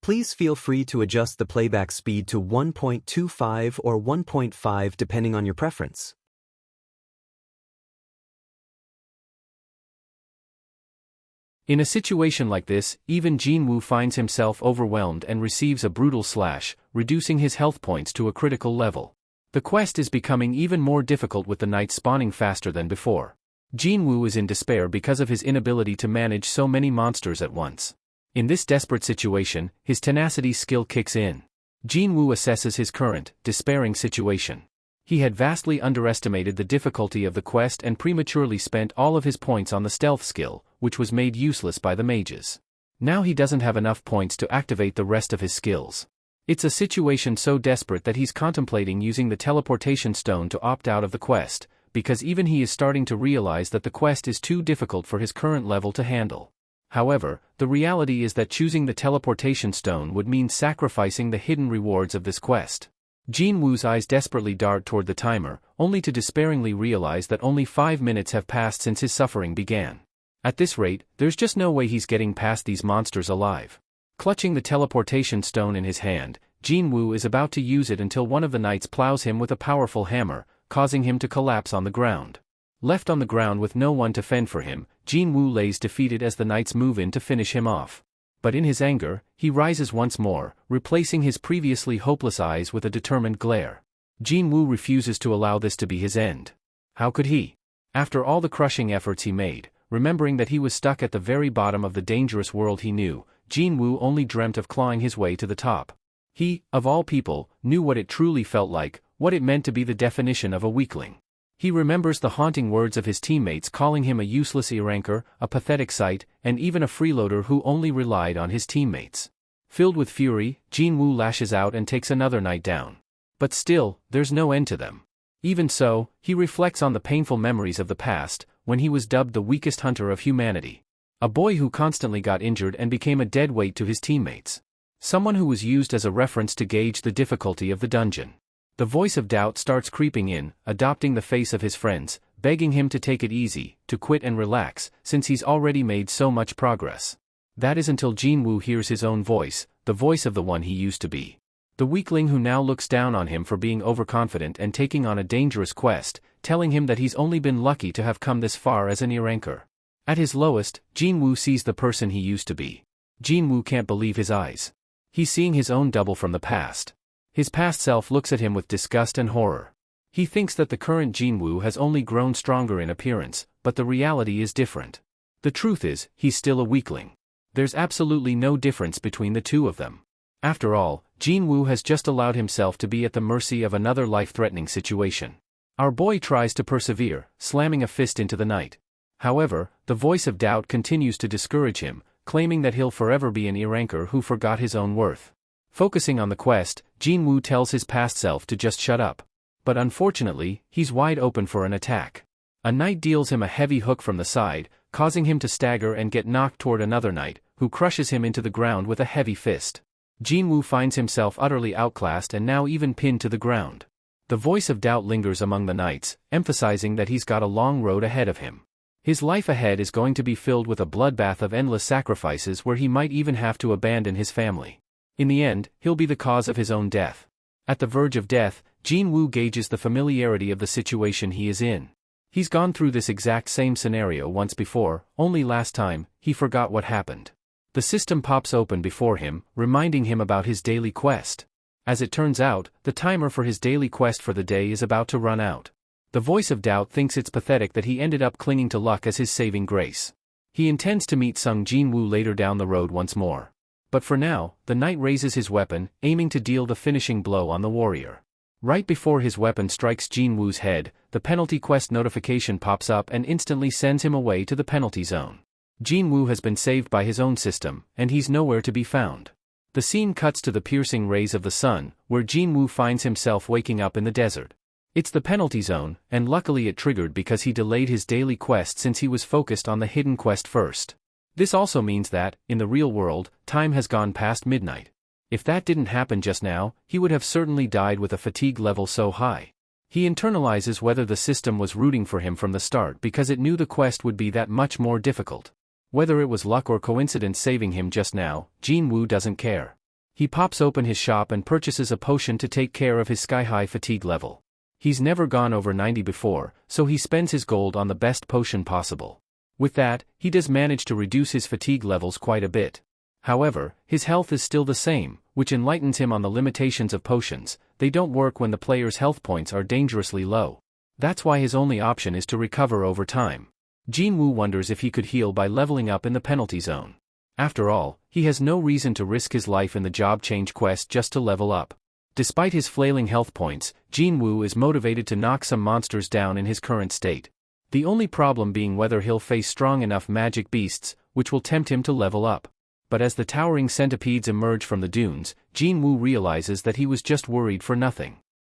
Please feel free to adjust the playback speed to 1.25 or 1.5 depending on your preference. In a situation like this, even Jin-Woo finds himself overwhelmed and receives a brutal slash, reducing his health points to a critical level. The quest is becoming even more difficult with the knights spawning faster than before. Jin-Woo is in despair because of his inability to manage so many monsters at once. In this desperate situation, his tenacity skill kicks in. Jin-Woo assesses his current, despairing situation. He had vastly underestimated the difficulty of the quest and prematurely spent all of his points on the stealth skill, which was made useless by the mages. Now he doesn't have enough points to activate the rest of his skills. It's a situation so desperate that he's contemplating using the teleportation stone to opt out of the quest, because even he is starting to realize that the quest is too difficult for his current level to handle. However, the reality is that choosing the teleportation stone would mean sacrificing the hidden rewards of this quest. Jin-Woo's eyes desperately dart toward the timer, only to despairingly realize that only 5 minutes have passed since his suffering began. At this rate, there's just no way he's getting past these monsters alive. Clutching the teleportation stone in his hand, Jin-Woo is about to use it until one of the knights plows him with a powerful hammer, causing him to collapse on the ground. Left on the ground with no one to fend for him, Jin-Woo lays defeated as the knights move in to finish him off. But in his anger, he rises once more, replacing his previously hopeless eyes with a determined glare. Jin-Woo refuses to allow this to be his end. How could he? After all the crushing efforts he made, remembering that he was stuck at the very bottom of the dangerous world he knew, Jin-Woo only dreamt of clawing his way to the top. He, of all people, knew what it truly felt like, what it meant to be the definition of a weakling. He remembers the haunting words of his teammates calling him a useless E-ranker, a pathetic sight, and even a freeloader who only relied on his teammates. Filled with fury, Jin-Woo lashes out and takes another knight down. But still, there's no end to them. Even so, he reflects on the painful memories of the past, when he was dubbed the weakest hunter of humanity. A boy who constantly got injured and became a dead weight to his teammates. Someone who was used as a reference to gauge the difficulty of the dungeon. The voice of doubt starts creeping in, adopting the face of his friends, begging him to take it easy, to quit and relax, since he's already made so much progress. That is until Jin-Woo hears his own voice, the voice of the one he used to be. The weakling who now looks down on him for being overconfident and taking on a dangerous quest, telling him that he's only been lucky to have come this far as an E-ranker. At his lowest, Jin-Woo sees the person he used to be. Jin-Woo can't believe his eyes. He's seeing his own double from the past. His past self looks at him with disgust and horror. He thinks that the current Jin-Woo has only grown stronger in appearance, but the reality is different. The truth is, he's still a weakling. There's absolutely no difference between the two of them. After all, Jin-Woo has just allowed himself to be at the mercy of another life-threatening situation. Our boy tries to persevere, slamming a fist into the knight. However, the voice of doubt continues to discourage him, claiming that he'll forever be an E-ranker who forgot his own worth. Focusing on the quest, Jin-Woo tells his past self to just shut up. But unfortunately, he's wide open for an attack. A knight deals him a heavy hook from the side, causing him to stagger and get knocked toward another knight, who crushes him into the ground with a heavy fist. Jin-Woo finds himself utterly outclassed and now even pinned to the ground. The voice of doubt lingers among the knights, emphasizing that he's got a long road ahead of him. His life ahead is going to be filled with a bloodbath of endless sacrifices where he might even have to abandon his family. In the end, he'll be the cause of his own death. At the verge of death, Jin-Woo gauges the familiarity of the situation he is in. He's gone through this exact same scenario once before, only last time, he forgot what happened. The system pops open before him, reminding him about his daily quest. As it turns out, the timer for his daily quest for the day is about to run out. The voice of doubt thinks it's pathetic that he ended up clinging to luck as his saving grace. He intends to meet Sung Jin-Woo later down the road once more. But for now, the knight raises his weapon, aiming to deal the finishing blow on the warrior. Right before his weapon strikes Jin-Woo's head, the penalty quest notification pops up and instantly sends him away to the penalty zone. Jin-Woo has been saved by his own system, and he's nowhere to be found. The scene cuts to the piercing rays of the sun, where Jin-Woo finds himself waking up in the desert. It's the penalty zone, and luckily it triggered because he delayed his daily quest since he was focused on the hidden quest first. This also means that, in the real world, time has gone past midnight. If that didn't happen just now, he would have certainly died with a fatigue level so high. He internalizes whether the system was rooting for him from the start because it knew the quest would be that much more difficult. Whether it was luck or coincidence saving him just now, Jin-Woo doesn't care. He pops open his shop and purchases a potion to take care of his sky-high fatigue level. He's never gone over 90 before, so he spends his gold on the best potion possible. With that, he does manage to reduce his fatigue levels quite a bit. However, his health is still the same, which enlightens him on the limitations of potions. They don't work when the player's health points are dangerously low. That's why his only option is to recover over time. Jin-Woo wonders if he could heal by leveling up in the penalty zone. After all, he has no reason to risk his life in the job change quest just to level up. Despite his flailing health points, Jin-Woo is motivated to knock some monsters down in his current state. The only problem being whether he'll face strong enough magic beasts, which will tempt him to level up. But as the towering centipedes emerge from the dunes, Jin-Woo realizes that he was just worried for nothing.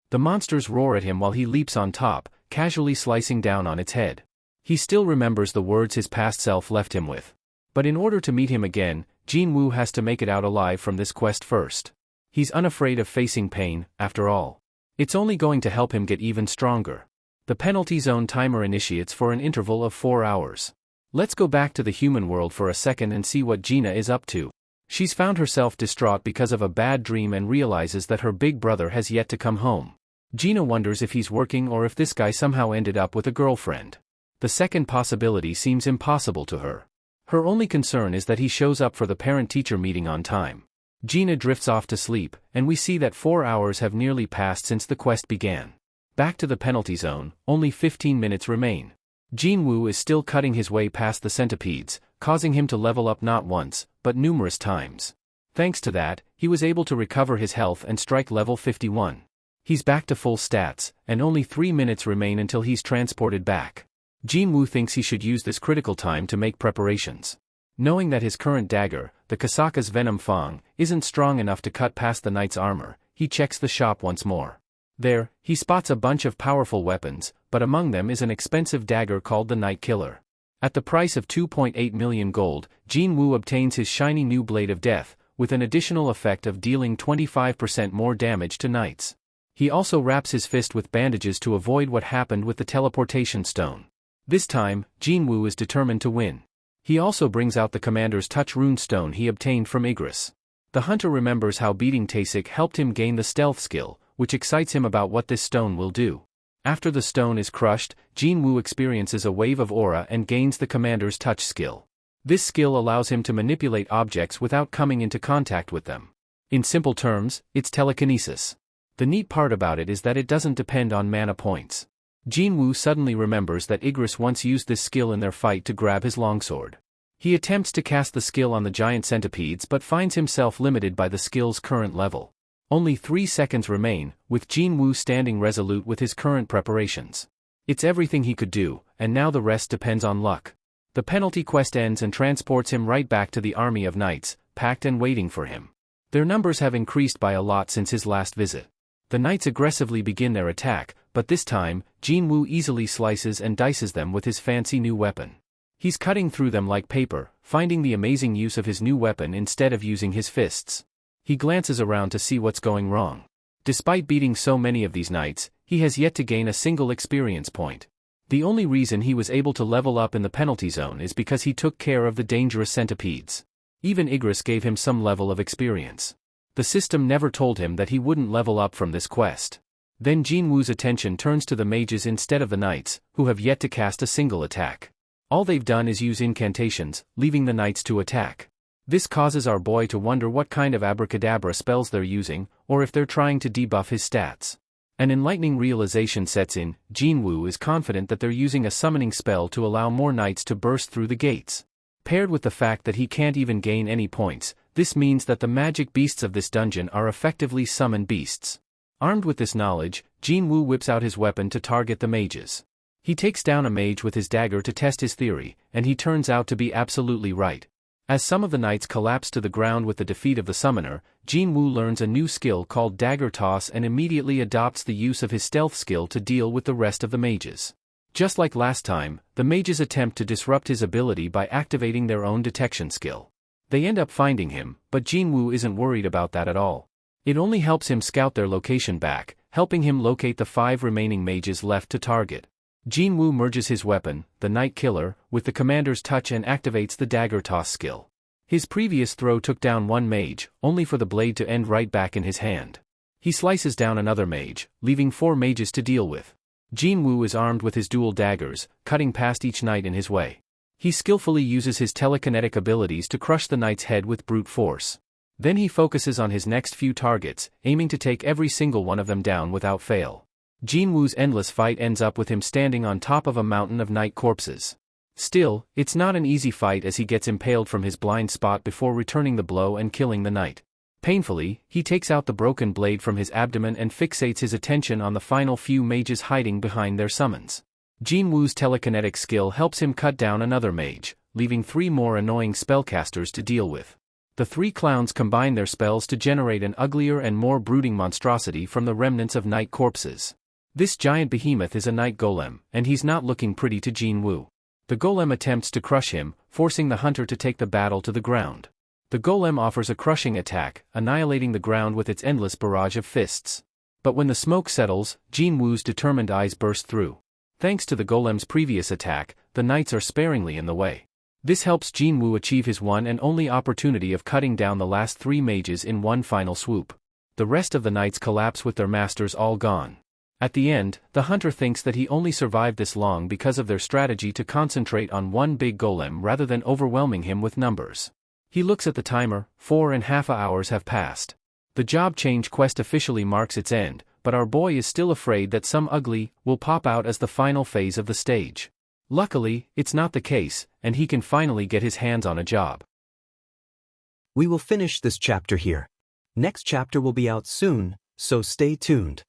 The monsters roar at him while he leaps on top, casually slicing down on its head. He still remembers the words his past self left him with. But in order to meet him again, Jin-Woo has to make it out alive from this quest first. He's unafraid of facing pain, after all. It's only going to help him get even stronger. The penalty zone timer initiates for an interval of 4 hours. Let's go back to the human world for a second and see what Gina is up to. She's found herself distraught because of a bad dream and realizes that her big brother has yet to come home. Gina wonders if he's working or if this guy somehow ended up with a girlfriend. The second possibility seems impossible to her. Her only concern is that he shows up for the parent-teacher meeting on time. Gina drifts off to sleep, and we see that 4 hours have nearly passed since the quest began. Back to the penalty zone, only 15 minutes remain. Jin-Woo is still cutting his way past the centipedes, causing him to level up not once, but numerous times. Thanks to that, he was able to recover his health and strike level 51. He's back to full stats, and only 3 minutes remain until he's transported back. Jin-Woo thinks he should use this critical time to make preparations. Knowing that his current dagger, the Kasaka's Venom Fang, isn't strong enough to cut past the knight's armor, he checks the shop once more. There, he spots a bunch of powerful weapons, but among them is an expensive dagger called the Night Killer. At the price of 2.8 million gold, Jin-Woo obtains his shiny new Blade of Death, with an additional effect of dealing 25% more damage to knights. He also wraps his fist with bandages to avoid what happened with the teleportation stone. This time, Jin-Woo is determined to win. He also brings out the commander's touch rune stone he obtained from Igris. The hunter remembers how beating Tasik helped him gain the stealth skill, which excites him about what this stone will do. After the stone is crushed, Jin-Woo experiences a wave of aura and gains the commander's touch skill. This skill allows him to manipulate objects without coming into contact with them. In simple terms, it's telekinesis. The neat part about it is that it doesn't depend on mana points. Jin-Woo suddenly remembers that Igris once used this skill in their fight to grab his longsword. He attempts to cast the skill on the giant centipedes but finds himself limited by the skill's current level. Only 3 seconds remain, with Jin-Woo standing resolute with his current preparations. It's everything he could do, and now the rest depends on luck. The penalty quest ends and transports him right back to the army of knights, packed and waiting for him. Their numbers have increased by a lot since his last visit. The knights aggressively begin their attack, but this time, Jin-Woo easily slices and dices them with his fancy new weapon. He's cutting through them like paper, finding the amazing use of his new weapon instead of using his fists. He glances around to see what's going wrong. Despite beating so many of these knights, he has yet to gain a single experience point. The only reason he was able to level up in the penalty zone is because he took care of the dangerous centipedes. Even Igris gave him some level of experience. The system never told him that he wouldn't level up from this quest. Then Jin-Woo's attention turns to the mages instead of the knights, who have yet to cast a single attack. All they've done is use incantations, leaving the knights to attack. This causes our boy to wonder what kind of abracadabra spells they're using, or if they're trying to debuff his stats. An enlightening realization sets in. Jin-Woo is confident that they're using a summoning spell to allow more knights to burst through the gates. Paired with the fact that he can't even gain any points, this means that the magic beasts of this dungeon are effectively summoned beasts. Armed with this knowledge, Jin-Woo whips out his weapon to target the mages. He takes down a mage with his dagger to test his theory, and he turns out to be absolutely right. As some of the knights collapse to the ground with the defeat of the summoner, Jin-Woo learns a new skill called Dagger Toss and immediately adopts the use of his stealth skill to deal with the rest of the mages. Just like last time, the mages attempt to disrupt his ability by activating their own detection skill. They end up finding him, but Jin-Woo isn't worried about that at all. It only helps him scout their location back, helping him locate the 5 remaining mages left to target. Jin-Woo merges his weapon, the Night Killer, with the commander's touch and activates the Dagger Toss skill. His previous throw took down one mage, only for the blade to end right back in his hand. He slices down another mage, leaving 4 mages to deal with. Jin-Woo is armed with his dual daggers, cutting past each knight in his way. He skillfully uses his telekinetic abilities to crush the knight's head with brute force. Then he focuses on his next few targets, aiming to take every single one of them down without fail. Jin-Woo's endless fight ends up with him standing on top of a mountain of knight corpses. Still, it's not an easy fight as he gets impaled from his blind spot before returning the blow and killing the knight. Painfully, he takes out the broken blade from his abdomen and fixates his attention on the final few mages hiding behind their summons. Jin-Woo's telekinetic skill helps him cut down another mage, leaving 3 more annoying spellcasters to deal with. The 3 clowns combine their spells to generate an uglier and more brooding monstrosity from the remnants of knight corpses. This giant behemoth is a knight golem, and he's not looking pretty to Jin-Woo. The golem attempts to crush him, forcing the hunter to take the battle to the ground. The golem offers a crushing attack, annihilating the ground with its endless barrage of fists. But when the smoke settles, Jin-Woo's determined eyes burst through. Thanks to the golem's previous attack, the knights are sparingly in the way. This helps Jin-Woo achieve his one and only opportunity of cutting down the last 3 mages in one final swoop. The rest of the knights collapse with their masters all gone. At the end, the hunter thinks that he only survived this long because of their strategy to concentrate on one big golem rather than overwhelming him with numbers. He looks at the timer, 4.5 hours have passed. The job change quest officially marks its end, but our boy is still afraid that some ugly will pop out as the final phase of the stage. Luckily, it's not the case, and he can finally get his hands on a job. We will finish this chapter here. Next chapter will be out soon, so stay tuned.